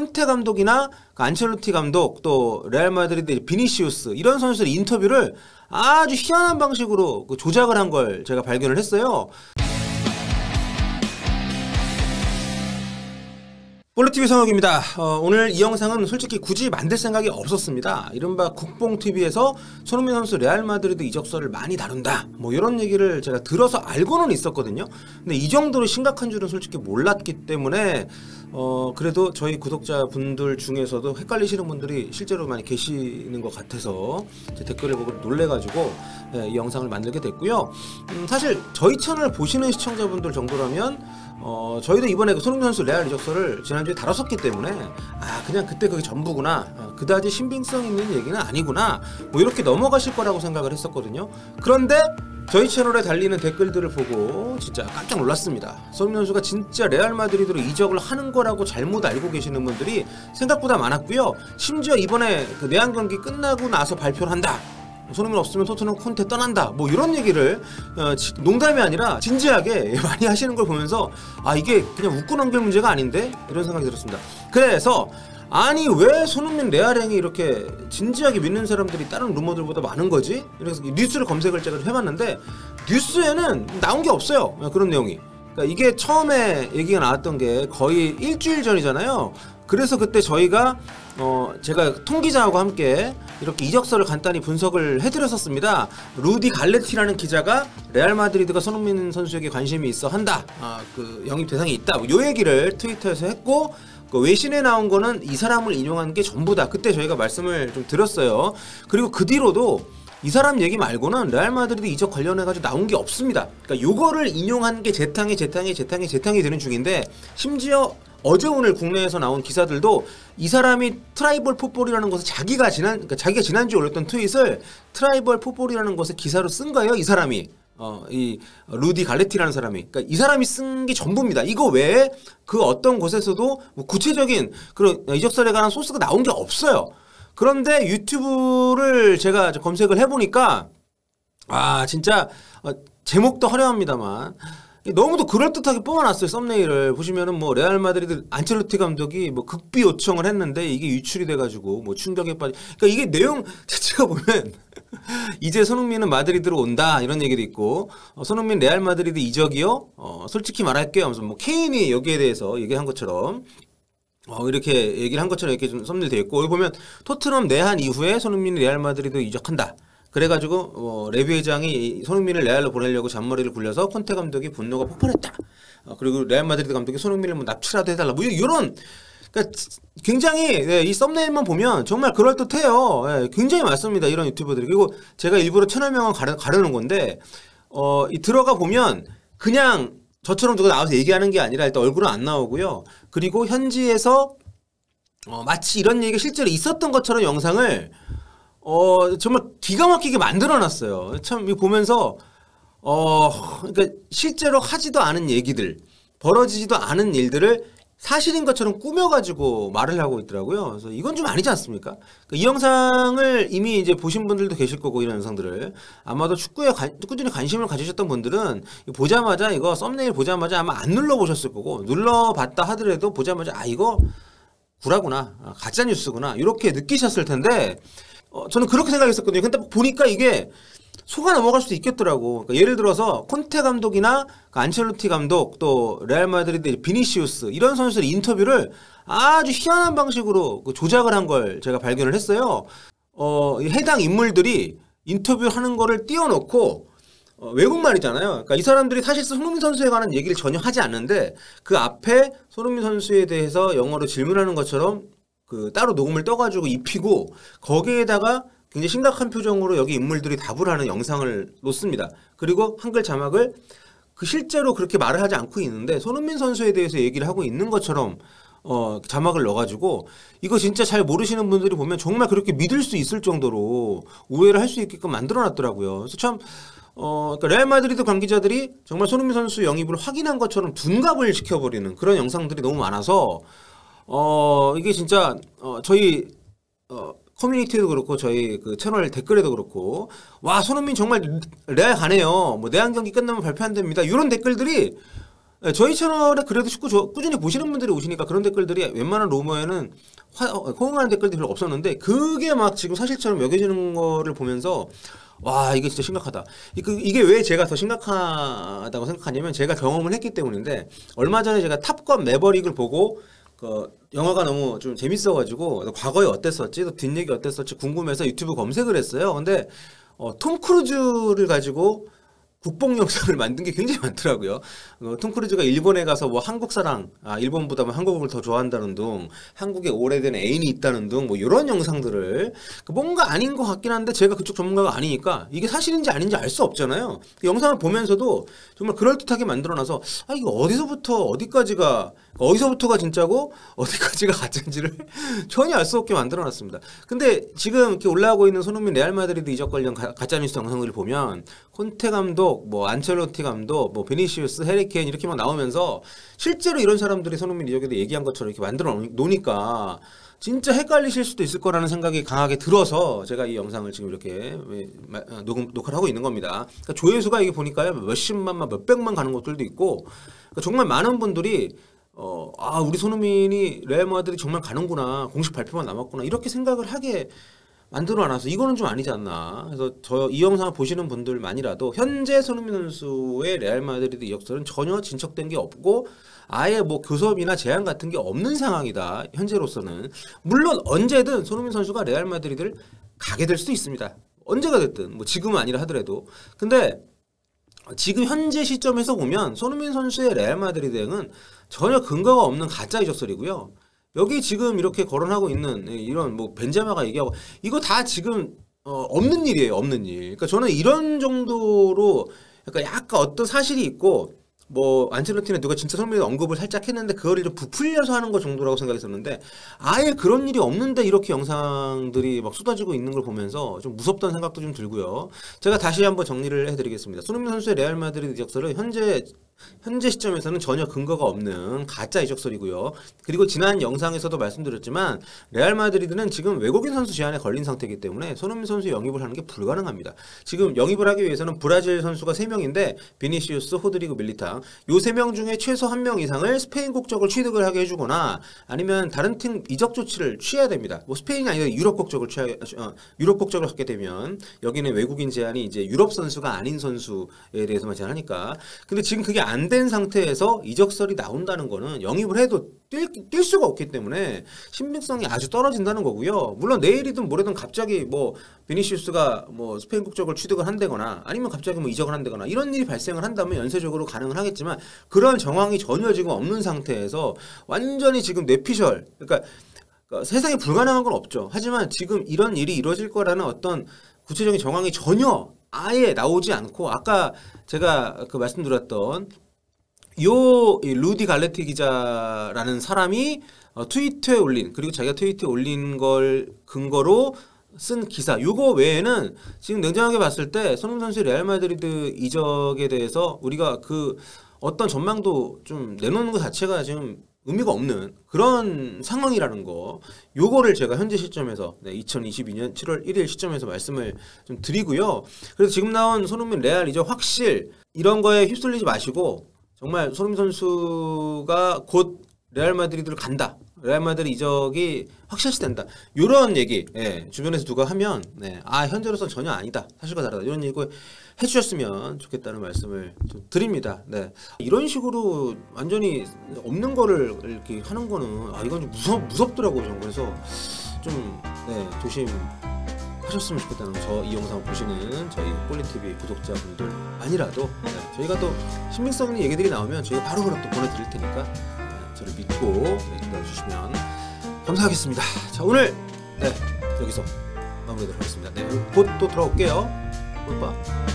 콘테 감독이나 그 안첼로티 감독 또 레알 마드리드 비니시우스 이런 선수들의 인터뷰를 아주 희한한 방식으로 그 조작을 한 걸 제가 발견을 했어요. 볼로TV 성혁입니다. 오늘 이 영상은 솔직히 굳이 만들 생각이 없었습니다. 이른바 국뽕TV에서 손흥민 선수 레알 마드리드 이적설을 많이 다룬다 뭐 이런 얘기를 제가 들어서 알고는 있었거든요. 근데 이 정도로 심각한 줄은 솔직히 몰랐기 때문에 그래도 저희 구독자분들 중에서도 헷갈리시는 분들이 실제로 많이 계시는 것 같아서 제 댓글을 보고 놀래가지고 이 영상을 만들게 됐고요. 사실 저희 채널 보시는 시청자분들 정도라면 저희도 이번에 그 손흥민 선수 레알 이적설을 지난주에 다뤘었기 때문에 그냥 그때 그게 전부구나, 그다지 신빙성 있는 얘기는 아니구나 뭐 이렇게 넘어가실 거라고 생각을 했었거든요. 그런데 저희 채널에 달리는 댓글들을 보고 진짜 깜짝 놀랐습니다. 손흥민 선수가 진짜 레알 마드리드로 이적을 하는 거라고 잘못 알고 계시는 분들이 생각보다 많았고요. 심지어 이번에 그 내한 경기 끝나고 나서 발표를 한다, 손흥민 없으면 토트넘 콘테 떠난다 뭐 이런 얘기를 농담이 아니라 진지하게 많이 하시는 걸 보면서 이게 그냥 웃고 넘길 문제가 아닌데 이런 생각이 들었습니다. 그래서 아니 왜 손흥민 레알행이 이렇게 진지하게 믿는 사람들이 다른 루머들보다 많은 거지? 그래서 뉴스를 검색을 제가 해봤는데 뉴스에는 나온 게 없어요, 그런 내용이. 그러니까 이게 처음에 얘기가 나왔던 게 거의 일주일 전이잖아요. 그래서 그때 저희가 제가 통기자하고 함께 이렇게 이적설을 간단히 분석을 해드렸었습니다. 루디 갈레티라는 기자가 레알 마드리드가 손흥민 선수에게 관심이 있어 한다, 그 영입 대상이 있다 요 얘기를 트위터에서 했고, 그 외신에 나온 거는 이 사람을 인용한 게 전부다 그때 저희가 말씀을 좀 드렸어요. 그리고 그 뒤로도 이 사람 얘기 말고는 레알 마드리드 이적 관련해가지고 나온 게 없습니다. 그러니까 요거를 인용한 게 재탕이 되는 중인데, 심지어 어제 오늘 국내에서 나온 기사들도 이 사람이 트라이벌 풋볼이라는 것을 자기가 지난주에 올렸던 트윗을 트라이벌 풋볼이라는 것을 기사로 쓴 거예요. 이 사람이 이 루디 갈레티라는 사람이. 그러니까 이 사람이 쓴 게 전부입니다. 이거 외에 그 어떤 곳에서도 뭐 구체적인 그런 이적설에 관한 소스가 나온 게 없어요. 그런데 유튜브를 제가 검색을 해보니까 진짜 제목도 화려합니다만 너무도 그럴듯하게 뽑아놨어요. 썸네일을 보시면은 뭐 레알 마드리드 안첼로티 감독이 뭐 극비 요청을 했는데 이게 유출이 돼가지고 뭐 충격에 빠지. 그러니까 이게 내용 자체가 보면 이제 손흥민은 마드리드로 온다 이런 얘기도 있고, 손흥민 레알 마드리드 이적이요. 솔직히 말할게요 하면서 뭐 케인이 여기에 대해서 얘기한 것처럼 이렇게 얘기를 한 것처럼 이렇게 좀 썸네일 되어 있고, 여기 보면 토트넘 내한 이후에 손흥민이 레알 마드리드 이적한다. 그래가지고 레비 회장이 손흥민을 레알로 보내려고 잔머리를 굴려서 콘테 감독이 분노가 폭발했다. 그리고 레알 마드리드 감독이 손흥민을 뭐 납치라도 해달라. 뭐 이런, 그러니까 굉장히 이 썸네일만 보면 정말 그럴듯해요. 굉장히 많습니다, 이런 유튜버들이. 그리고 제가 일부러 채널명은 가려놓은 건데 들어가 보면 그냥 저처럼 누가 나와서 얘기하는 게 아니라 일단 얼굴은 안 나오고요. 그리고 현지에서 마치 이런 얘기가 실제로 있었던 것처럼 영상을 정말 기가 막히게 만들어놨어요. 참 이거 보면서 그러니까 실제로 하지도 않은 얘기들, 벌어지지도 않은 일들을 사실인 것처럼 꾸며가지고 말을 하고 있더라고요. 그래서 이건 좀 아니지 않습니까? 그러니까 이 영상을 이미 이제 보신 분들도 계실 거고, 이런 영상들을 아마도 축구에 꾸준히 관심을 가지셨던 분들은 보자마자 이거 썸네일 보자마자 아마 안 눌러보셨을 거고, 눌러봤다 하더라도 보자마자 이거 구라구나, 가짜 뉴스구나 이렇게 느끼셨을 텐데, 저는 그렇게 생각했었거든요. 근데 보니까 이게 속아 넘어갈 수도 있겠더라고. 그러니까 예를 들어서 콘테 감독이나 그 안첼로티 감독 또 레알 마드리드 비니시우스 이런 선수들의 인터뷰를 아주 희한한 방식으로 그 조작을 한 걸 제가 발견을 했어요. 해당 인물들이 인터뷰하는 거를 띄워놓고 외국말이잖아요. 그러니까 이 사람들이 사실상 손흥민 선수에 관한 얘기를 전혀 하지 않는데 그 앞에 손흥민 선수에 대해서 영어로 질문하는 것처럼 따로 녹음을 떠가지고 입히고, 거기에다가 굉장히 심각한 표정으로 여기 인물들이 답을 하는 영상을 놓습니다. 그리고 한글 자막을 실제로 그렇게 말을 하지 않고 있는데 손흥민 선수에 대해서 얘기를 하고 있는 것처럼 자막을 넣어가지고, 이거 진짜 잘 모르시는 분들이 보면 정말 그렇게 믿을 수 있을 정도로 오해를 할 수 있게끔 만들어놨더라고요. 그래서 참 그러니까 레알 마드리드 관계자들이 정말 손흥민 선수 영입을 확인한 것처럼 둔갑을 시켜버리는 그런 영상들이 너무 많아서 이게 진짜 저희 커뮤니티에도 그렇고 저희 그 채널 댓글에도 그렇고, 와 손흥민 정말 레알 가네요, 뭐 내한 경기 끝나면 발표한답니다, 이런 댓글들이 네, 저희 채널에 그래도 축구 꾸준히 보시는 분들이 오시니까 그런 댓글들이 웬만한 루머에는 호응하는 댓글들이 별로 없었는데 그게 막 지금 사실처럼 여겨지는 거를 보면서 와 이게 진짜 심각하다. 이게 왜 제가 더 심각하다고 생각하냐면 제가 경험을 했기 때문인데 얼마 전에 제가 탑건 매버릭을 보고 그 영화가 너무 좀 재밌어가지고 과거에 어땠었지 또 뒷얘기 어땠었지 궁금해서 유튜브 검색을 했어요. 근데 톰 크루즈를 가지고 국뽕 영상을 만든 게 굉장히 많더라고요. 톰 크루즈가 일본에 가서 뭐 한국 사랑, 일본보다 한국을 더 좋아한다는 둥, 한국에 오래된 애인이 있다는 둥, 뭐 이런 영상들을 뭔가 아닌 것 같긴 한데 제가 그쪽 전문가가 아니니까 이게 사실인지 아닌지 알 수 없잖아요. 그 영상을 보면서도 정말 그럴듯하게 만들어놔서 이거 어디서부터 어디서부터가 진짜고 어디까지가 가짜인지를 전혀 알 수 없게 만들어놨습니다. 근데 지금 이렇게 올라오고 있는 손흥민 레알 마드리드 이적 관련 가짜뉴스 영상들을 보면 콘테 감독, 뭐 안첼로티 감독, 뭐 베니시우스, 해리케인 이렇게 막 나오면서 실제로 이런 사람들이 손흥민 이적에 대해 얘기한 것처럼 이렇게 만들어 놓으니까 진짜 헷갈리실 수도 있을 거라는 생각이 강하게 들어서 제가 이 영상을 지금 이렇게 녹화를 하고 있는 겁니다. 그러니까 조회수가 이게 보니까요 몇십만만, 몇백만 가는 것들도 있고 그러니까 정말 많은 분들이 우리 손흥민이 레알 마드리드 정말 가는구나, 공식 발표만 남았구나 이렇게 생각을 하게 만들어놔서 이거는 좀 아니지 않나. 그래서 이 영상을 보시는 분들만이라도 현재 손흥민 선수의 레알 마드리드 이적설은 전혀 진척된 게 없고 아예 뭐 교섭이나 제한 같은 게 없는 상황이다. 현재로서는. 물론 언제든 손흥민 선수가 레알 마드리드를 가게 될 수도 있습니다. 언제가 됐든 뭐 지금은 아니라 하더라도. 근데 지금 현재 시점에서 보면 손흥민 선수의 레알 마드리드 행은 전혀 근거가 없는 가짜 이적설이고요. 여기 지금 이렇게 거론하고 있는 이런 뭐 벤제마가 얘기하고 이거 다 지금 없는 일이에요. 없는 일. 그러니까 저는 이런 정도로 약간 어떤 사실이 있고 뭐 안첼로티나 누가 진짜 손흥민 언급을 살짝 했는데 그거를 좀 부풀려서 하는 것 정도라고 생각했었는데 아예 그런 일이 없는데 이렇게 영상들이 막 쏟아지고 있는 걸 보면서 좀 무섭다는 생각도 좀 들고요. 제가 다시 한번 정리를 해드리겠습니다. 손흥민 선수의 레알 마드리드 이적설은 현재 시점에서는 전혀 근거가 없는 가짜 이적설이고요. 그리고 지난 영상에서도 말씀드렸지만 레알 마드리드는 지금 외국인 선수 제한에 걸린 상태이기 때문에 손흥민 선수 영입을 하는 게 불가능합니다. 지금 영입을 하기 위해서는 브라질 선수가 3명인데 비니시우스, 호드리고, 밀리탕 요 3명 중에 최소 1명 이상을 스페인 국적을 취득을 하게 해주거나 아니면 다른 팀 이적 조치를 취해야 됩니다. 뭐 스페인이 아니라 유럽 국적을 갖게 되면 여기는 외국인 제한이 이제 유럽 선수가 아닌 선수에 대해서만 제한하니까. 근데 지금 그게 안 된 상태에서 이적설이 나온다는 거는 영입을 해도 뛸 수가 없기 때문에 신빙성이 아주 떨어진다는 거고요. 물론 내일이든 모레든 갑자기 뭐 비니시우스가 뭐 스페인 국적을 취득을 한다거나 아니면 갑자기 뭐 이적을 한다거나 이런 일이 발생을 한다면 연쇄적으로 가능은 하겠지만 그런 정황이 전혀 지금 없는 상태에서 완전히 지금 뇌피셜 그러니까 세상에 불가능한 건 없죠. 하지만 지금 이런 일이 이루어질 거라는 어떤 구체적인 정황이 전혀 아예 나오지 않고 아까 제가 말씀드렸던 루디 갈레티 기자라는 사람이 트위터에 올린 그리고 자기가 트위터에 올린 걸 근거로 쓴 기사 요거 외에는 지금 냉정하게 봤을 때 손흥민 선수의 레알 마드리드 이적에 대해서 우리가 그 어떤 전망도 좀 내놓는 것 자체가 지금 의미가 없는 그런 상황이라는 거 요거를 제가 현재 시점에서 2022년 7월 1일 시점에서 말씀을 좀 드리고요. 그래서 지금 나온 손흥민 레알 이적 확실 이런 거에 휩쓸리지 마시고 정말 손흥민 선수가 곧 레알 마드리드를 간다. 레알 마드리드 이적이 확실시된다. 이런 얘기 주변에서 누가 하면 현재로서는 전혀 아니다. 사실과 다르다. 이런 얘기 해주셨으면 좋겠다는 말씀을 좀 드립니다. 이런 식으로 완전히 없는 거를 이렇게 하는 거는 이건 좀 무섭더라고요. 저는. 그래서 좀 조심하셨으면 좋겠다는 이 영상 보시는 저희 폴린TV 구독자분들 아니라도 저희가 또 신빙성 있는 얘기들이 나오면 저희가 바로 또 보내드릴 테니까 저를 믿고 기다려주시면 감사하겠습니다. 자 오늘 여기서 마무리하도록 하겠습니다. 곧 또 돌아올게요. 굿바.